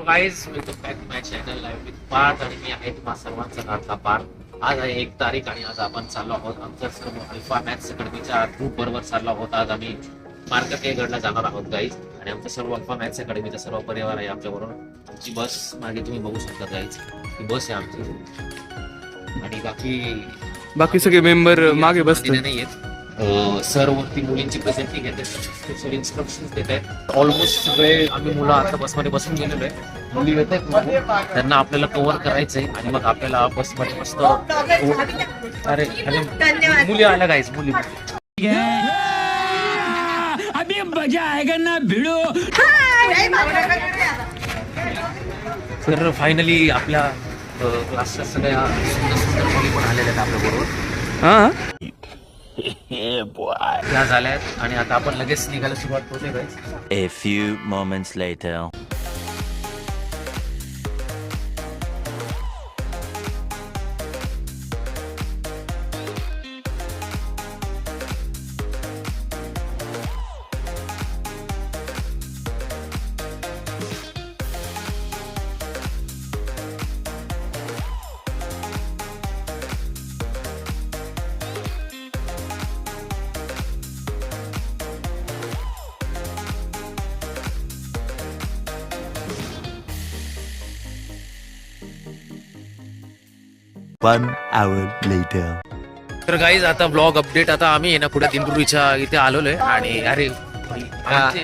Hello guys, welcome back to my channel live with Parth. आणि मी आहे तुम्हा सर्वांचा लाडका पार्थ. आज आहे 1 तारीख आणि आज आपण चाललो आहोत आमच्या सर्व अल्फा मॅथ्स अकॅडमीच्या ग्रुप बरोबर चाललो आहोत. आज आम्ही मार्केटगडला जाणार आहोत गाईज. आणि आमच्या सर्व अल्फा मॅथ्स अकॅडमीचा सर्व परिवार आहे आमच्याबरोबर. आमची बस मागे तुम्ही बघू शकता गाईज, ही बस आहे आमची. आणि बाकी सगळे मेंबर मागे बसले नाही आहेत. सर वरती मुलींची प्रेझेंटिंग घेते, स्पेशल इन्स्ट्रक्शन्स देत आहेत. ऑलमोस्ट सगळे आम्ही मुलं आता बसमध्ये बसून गेलेलो आहे. मुली येत आहेत, त्यांना आपल्याला कव्हर करायचंय आणि मग आपल्याला बसमध्ये मस्त अरे मुली आल्या गाईज, मुली अभी मजा आएगा ना भिड़ो. तर फायनली आपल्या क्लासच्या सगळ्या सुंदर सुंदर मुली पण आलेल्या आहेत आपल्याबरोबर. त्या झाल्यात आणि आता आपण लगेच निघायला सुरुवात करतोय guys. A few moments later. One hour later. तर गाईज आता ब्लॉग अपडेट. आता आम्ही ना पुढे दिनपूर्वीच्या इथे आलेलो आहे. आणि अरे आमचे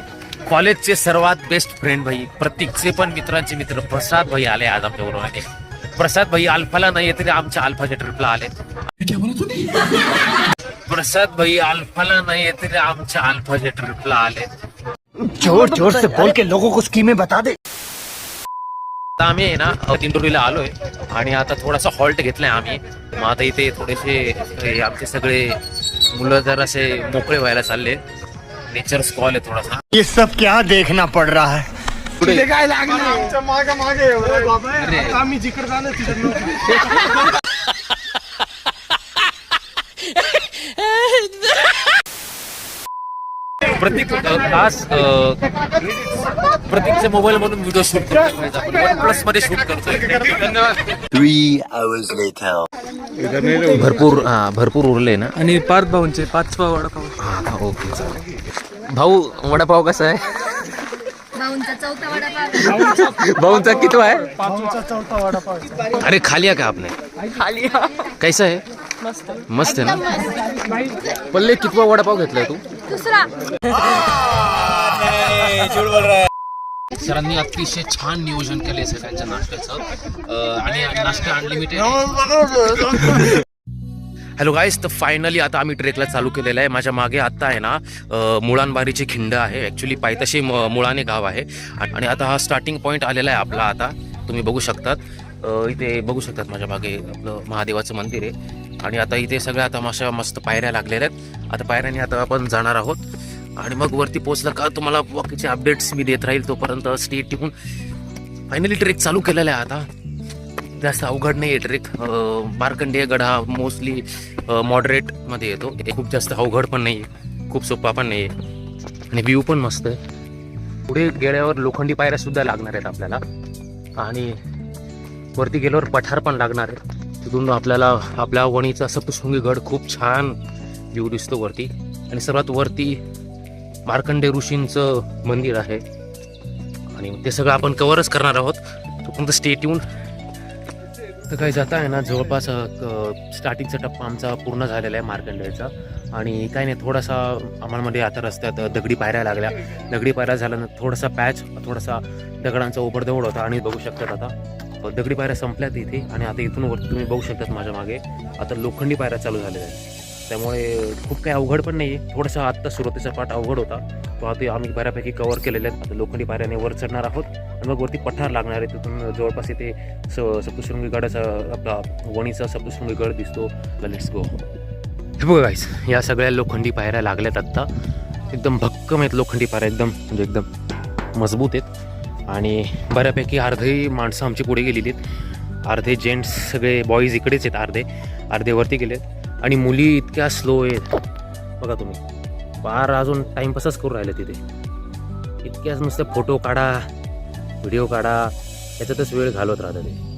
कॉलेजचे सर्वात बेस्ट फ्रेंड भाई, प्रतीकचे पण मित्रांचे मित्र प्रसाद भाई आले आज आमच्या बरोबर. प्रसाद भाई अल्फाला नाही तरी आमच्या अल्फाच्या ट्रिपला आले. प्रसाद भाई अल्फाला नाही तरी आमच्या अल्फाच्या ट्रिपला आले. जोर जोर से बोल के लोगों को स्कीमें बता दे. आता आम्ही आहे ना दिंडोरीला आलोय आणि आता थोडासा हॉल्ट घेतलाय आम्ही. मग आता इथे थोडेसे आमचे सगळे मुलं जर असे मोकळे व्हायला चालले. नेचर स्कॉल आहे थोडासा. ये सब क्या देखना पड़ रहा है. काय लागलं मागे मागे आम्ही जिकडे जाणार तिकडे. प्रत्येक तास प्रत्येकच्या मोबाईल मधून व्हिडिओ शूट करतोय. वन प्लस मध्ये शूट करतोय. धन्यवाद. 3 hours later. भरपूर उरले ना. आणि पार्थ भाऊंचे 5वा वडापाव. ओके चालेल. भाऊ वडापाव कसा आहे? भाऊंचा 4था वडापाव. भाऊंचा कितवा आहे? 5वा 4था वडापाव. अरे खा लिया क्या आपने? कैसा है? मस्त आहे ना. पल्ले कितवा वडापाव घेतलाय तू? दुसरा. सरांनी अतिशय छान नियोजन केलंय सगळ्यांच्या नाश्त्याचं. आणि नाश्ता अनलिमिटेड. हॅलो गाईज, तर फायनली आता आम्ही ट्रेकला चालू केलेलं आहे. माझ्या मागे आत्ता आहे ना मुळांबारीची खिंड आहे. ॲक्च्युली पायथ्याशी मुळाने गाव आहे. आणि आता हा स्टार्टिंग पॉईंट आलेला आहे आपला. आता तुम्ही बघू शकतात, इथे बघू शकतात माझ्या मागे आपलं महादेवाचं मंदिर आहे. आणि आता इथे सगळ्या आता अशा मस्त पायऱ्या लागलेल्या आहेत. आता पायऱ्याने आता आपण जाणार आहोत आणि मग वरती पोहोचलं का तुम्हाला बाकीचे अपडेट्स मी देत राहील. तोपर्यंत स्टे टिकून. फायनली ट्रेक चालू केलेला आहे आता. जास्त अवघड नाही आहे ट्रेक. मार्कंडेय गड हा मोस्टली मॉडरेटमध्ये येतो. खूप जास्त अवघड पण नाही आहे, खूप सोपा पण नाही आहे. आणि व्ह्यू पण मस्त आहे. पुढे गेल्यावर लोखंडी पायऱ्या सुद्धा लागणार आहेत आपल्याला. आणि वरती गेल्यावर पठार पण लागणार आहे. तिथून आपल्याला आपल्या वणीचा सप्तशृंगी गड खूप छान व्ह्यू दिसतो वरती. आणि सर्वात वरती मार्कंडेय ऋषींचं मंदिर आहे. आणि ते सगळं आपण कव्हरच करणार आहोत. तोपर्यंत स्टे ट्यून. तर काही जाता आहे ना जवळपास स्टार्टिंगचा टप्पा आमचा पूर्ण झालेला आहे मार्कंडेयचा. आणि काही नाही, थोडासा आम्हाला आता रस्त्यात दगडी पायऱ्या लागल्या. दगडी पायऱ्या झाल्यानंतर थोडासा पॅच, थोडासा दगडांचा ओबडधोबड होता. आणि बघू शकतात आता दगडी पायऱ्या संपल्यात इथे. आणि आता इथून वरती तुम्ही बघू शकतात माझ्या मागे आता लोखंडी पायऱ्या चालू झालेल्या आहेत. त्यामुळे खूप काही अवघड पण नाही आहे. थोडासा आत्ता सुरुवातीचा पार्ट अवघड होता, तो आता आम्ही बऱ्यापैकी कव्हर केलेले आहेत. आता लोखंडी पायऱ्याने वर चढणार आहोत आणि मग वरती पठार लागणार आहे. तिथून जवळपास इथे सप्तशृंगी गडाचा आपला वणीचा सप्तशृंगी गड दिसतो. Let's go. हे बघा गाईस, या सगळ्या लोखंडी पायऱ्या लागल्यात आत्ता. एकदम भक्कम आहेत लोखंडी पायऱ्या, एकदम म्हणजे एकदम मजबूत आहेत. आणि बऱ्यापैकी अर्धी माणसं आमची पुढे गेलेली आहेत. अर्धे जेंट्स सगळे बॉईज इकडेच आहेत, अर्धे वरती गेलेत. आणि मुली इतक्या स्लो आहेत बघा तुम्ही. फार अजून टाइमपासच करून राहिले तिथे. इतक्याच नुसते फोटो काढा, व्हिडिओ काढा, याच्यातच वेळ घालवत राहतात ते.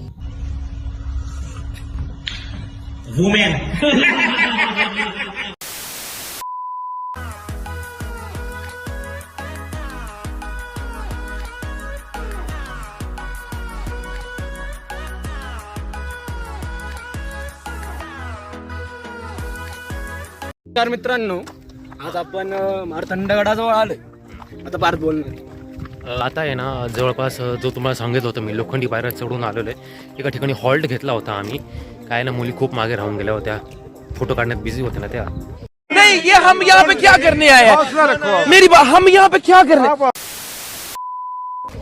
नमस्कार मित्रांनो, आज आपण थंडगडाजवळ आलोय. आता पार्थ बोलणार. आता आहे ना जवळपास जो तुम्हाला सांगितलं होतं मी लोखंडी पायऱ्या चढून आलेलो आहे. एका ठिकाणी हॉल्ट घेतला होता आम्ही. काय ना मुली खूप मागे राहून गेल्या होत्या, फोटो काढण्यात बिझी होत्या ना त्या. नहीं ये हम यहाँ पे क्या करने आए हैं मेरी बात हम यहाँ पे क्या करने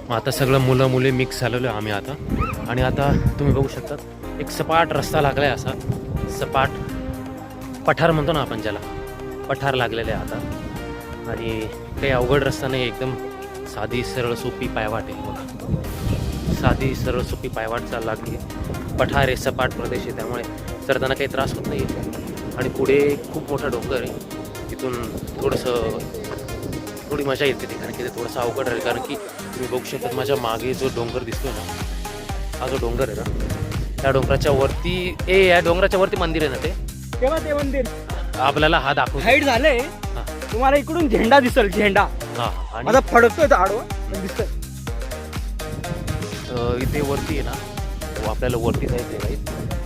मग आता सगळं मुलं मुली मिक्स झालेलो आहे आम्ही आता. आणि आता तुम्ही बघू शकता एक सपाट रस्ता लागलाय, असा सपाट पठार म्हणतो ना आपण ज्याला, पठार लागलेले आहे आता. आणि काही अवघड रस्ता नाही, एकदम साधी सरळ सोपी पायवाट आहे बघा. साधी सरळ सोपी पायवाट चालू लागली. पठार आहे, सपाट प्रदेश आहे, त्यामुळे चढताना काही त्रास होत नाही. आणि पुढे खूप मोठा डोंगर आहे, तिथून थोडी मजा येते ती, कारण की ते थोडंसं अवघड आहे. कारण की तुम्ही बघू शकता माझ्या मागे जो डोंगर दिसतोय ना, हा जो डोंगर आहे ना, त्या डोंगराच्या वरती या डोंगराच्या वरती मंदिर आहे ना, ते तेव्हा ते मंदिर आपल्याला हा दाखवतो. हाईट झाले. तुम्हाला इकडून झेंडा दिसल, झेंडा हा. आणि आता फडकतोय आडवा दिसतोय. इथे वरती आहे ना, आपल्याला वरती जायचं आहे.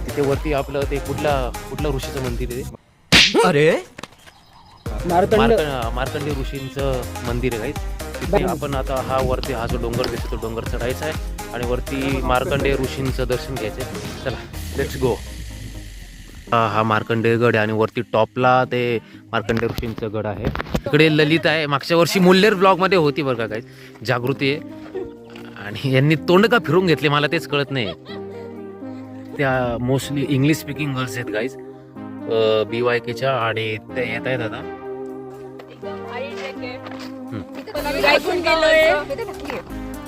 तिथे वरती आपलं ते कुठलं ऋषीचं मंदिर आहे ते? अरे मार्कंडेय ऋषींचं मंदिर आहे. तिथे आपण आता हा जो डोंगर दिसतो तो डोंगर चढायचा आहे आणि वरती मार्कंडेय ऋषींचं दर्शन घ्यायचं आहे. चला लेट्स गो. हा मार्कंडेय गड आहे आणि वरती टॉपला ते मार्कंडेय ऋषींचं गड आहे. इकडे ललित आहे, मागच्या वर्षी मुल्लेर ब्लॉगमध्ये होती बरं का, काही जागृती आहे. आणि यांनी तोंड का फिरून घेतले मला तेच कळत नाही. त्या मोस्टली इंग्लिश स्पीकिंग गर्ल्स आहेत गाईज, BYKच्या. आणि ते येत आहेत आता.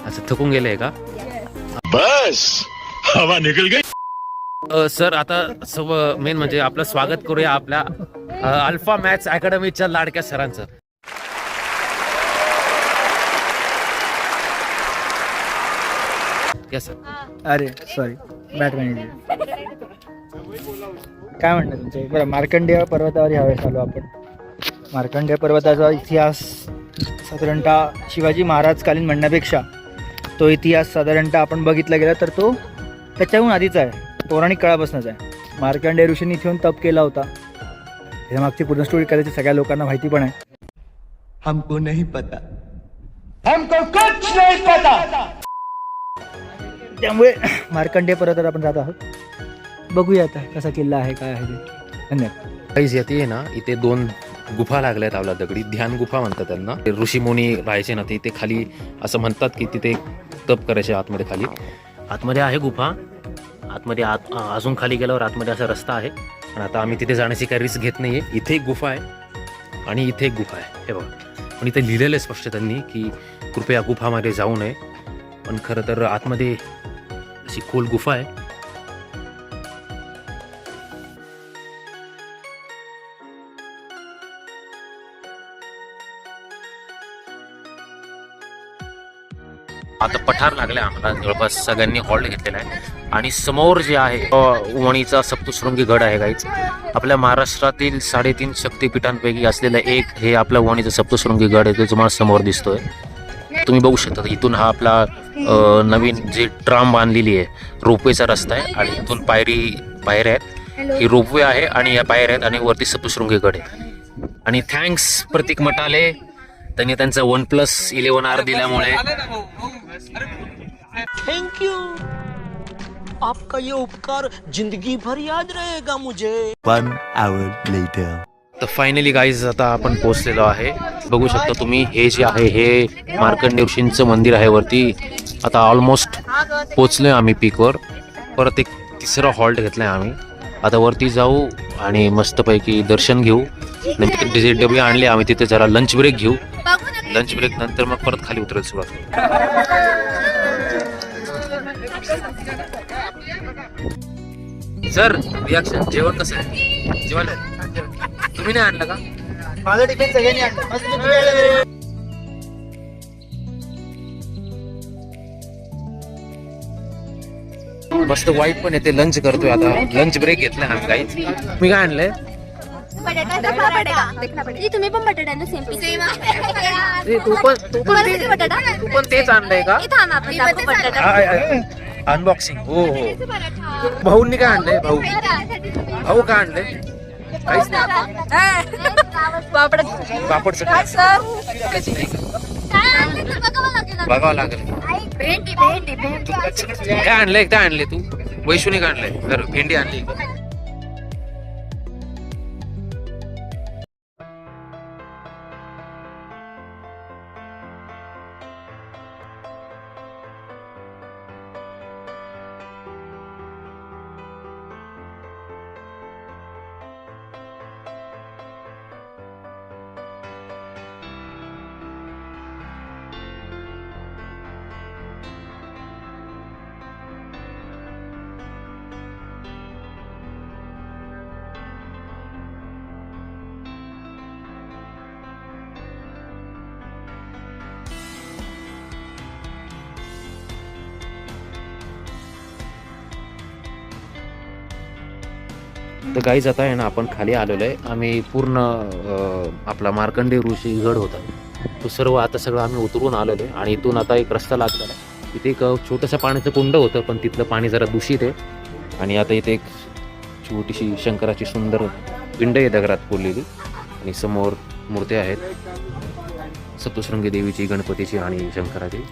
असं थकून गेलंय का? बस हवा निकल गई. सर आता मेन म्हणजे आपलं स्वागत करूया आपल्या अल्फा मॅथ्स अकॅडमीच्या लाडक्या सरांचं. या सर. अरे सॉरी, बॅट मॅनेजर. काय म्हणतात तुमचं? बरं, मार्कंडेय पर्वतावर यावेळेस आलो आपण. मार्कंडेय पर्वताचा इतिहास साधारणतः शिवाजी महाराजकालीन म्हणण्यापेक्षा तो इतिहास साधारणतः आपण बघितला गेला तर तो त्याच्याहून आधीचा आहे, पौराणिक काळापासूनच आहे. मार्कंडेय ऋषींनी इथे येऊन तप केला होता. त्याच्या मागची पूर्ण स्टोरी कदाचित सगळ्या लोकांना माहिती पण आहे. हमको नहीं पता. त्यामुळे मार्कंडेय पर्वतावर आपण जात आहोत. बघूया आता कसा किल्ला आहे, काय आहे ते. धन्यवाद. काहीच येते ना, इथे 2 गुफा लागल्यात आपल्या दगडी. ध्यान गुफा म्हणतात त्यांना. ते ऋषीमुनी राहायचे ना, ते इथे खाली असं म्हणतात की तिथे तप करायचे आतमध्ये. खाली आतमध्ये आहे गुफा. आतमध्ये अजून खाली गेल्यावर आतमध्ये असा रस्ता आहे. आणि आता आम्ही तिथे जाण्याची काही रिस्क घेत नाहीये. इथे एक गुफा आहे आणि इथे एक गुफा आहे, हे बघा. पण इथे लिहिलेलं आहे स्पष्ट त्यांनी की कृपया गुफामध्ये जाऊ नये. पण खरं तर आतमध्ये अशी खोल गुफा आहे. आता पठार लागलाय आम्हाला. जवळपास सगळ्यांनी हॉल्ट घेतलेला आहे. आणि समोर जे आहे वणीचा सप्तशृंगी गड आहे गाईच. आपल्या महाराष्ट्रातील 3.5 शक्तिपीठांपैकी असलेला एक हे आपला वणीचा सप्तशृंगी गड आहे. तो तुम्हाला समोर दिसतोय. तुम्ही बघू शकता इथून हा आपला नवीन जे ट्राम बांधलेली आहे, रोपवेचा रस्ता आहे. आणि इथून पायऱ्या आहेत. ही रोपवे आहे आणि या पायऱ्या आहेत आणि वरती सप्तशृंगी गड आहे. आणि थँक्स प्रतीक मटाले, त्यांनी त्यांचा OnePlus 11R दिल्यामुळे. थैंक यू, आपका ये उपकार जिंदगी भर याद रहेगा मुझे. 1 hour later. तर फायनली गाईज आता आपण पोहोचलेलो आहे. बघू शकता तुम्ही, हे जे आहे हे मार्कंडेय ऋषींचं मंदिर आहे वरती. आता ऑलमोस्ट पोचलोय आम्ही पीकवर. परत एक 3रा हॉल्ट घेतलाय आम्ही. आता वरती जाऊ आणि मस्तपैकी दर्शन घेऊ. नंतर डबे आणले आम्ही, तिथे जरा लंच ब्रेक घेऊ. लंच ब्रेक नंतर मग परत खाली उतरायला सुरुवात. सर रिॲक्शन, जेवण कसं आहे? जेवायला तुम्ही नाही आणलं का? माझं टिफिन सगळ्यांनी आणलं. मस्त वाईफ पण येते, लंच करतोय आता, लंच ब्रेक घेतलाय आम्ही काहीच. मी काय आणलंय? बटाटा देखना पडेगा. तुम्ही पण बटाटा ना सेम तू पण तेच आणलंय का? अनबॉक्सिंग. हो हो. भाऊंनी काय आणलंय? भाऊ काय आणलंय? काहीच नाही. पापड बघावं लागेल. काय आणलंय? काय आणलंय तू? वैशूने काय आणलंय? तर भेंडी आणली. तर गाईज आता आहे ना आपण खाली आलेलो आहे. आम्ही पूर्ण आपला मार्कंडे ऋषी गड होता तो सर्व आता सगळं आम्ही उतरून आलेलो आहे. आणि इथून आता एक रस्ता लागलेला आहे. इथे एक छोटंसं पाण्याचं कुंड होतं पण तिथलं पाणी जरा दूषित आहे. आणि आता इथे एक छोटीशी शंकराची सुंदर पिंड आहे दगडात कोरलेली. आणि समोर मूर्त्या आहेत सप्तशृंगी देवीची, गणपतीची आणि शंकराची.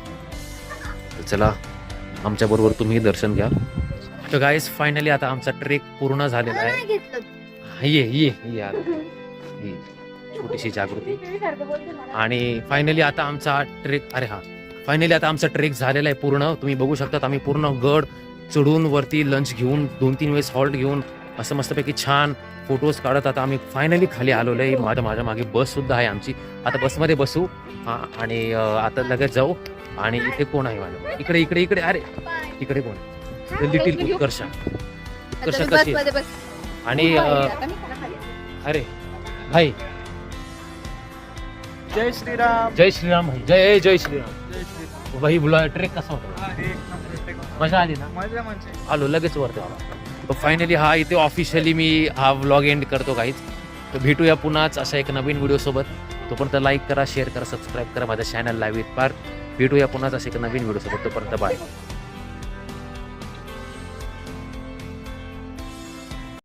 तर चला आमच्याबरोबर तुम्ही दर्शन घ्या. तर गाईज फायनली आता आमचा ट्रेक पूर्ण झालेला आहे. ये ही छोटीशी जागृती. आणि फायनली आता आमचा ट्रेक झालेला आहे पूर्ण. तुम्ही बघू शकता आम्ही पूर्ण गड चढून वरती लंच घेऊन 2-3 वेळेस हॉल्ट घेऊन असं मस्तपैकी छान फोटोज काढत आता आम्ही फायनली खाली आलेलो आहे. माझ्या मागे बस सुद्धा आहे आमची. आता बसमध्ये बसू आणि आता लगेच जाऊ. आणि इथे कोण आहे माझ्या इकडे अरे इकडे कोण आहे? लिटिल उत्कर्षा कशी आहे? आणि अरे भाई जय श्रीराम. जय श्रीराम भाई. जय श्रीराम भाई. बोला ट्रेक कसा होता? मजा आली ना? मजा म्हणजे आलो लगेच वरती आलो. तर फायनली इथे ऑफिशियली मी हा व्लॉग एंड करतो काहीच. तर भेटूया पुन्हाच अशा एक नवीन व्हिडिओ सोबत. तोपर्यंत लाईक करा, शेअर करा, सबस्क्राईब करा माझ्या चॅनलला विथ पार्थ. भेटूया पुन्हाच अशा एक नवीन व्हिडिओ सोबत. तोपर्यंत बाय.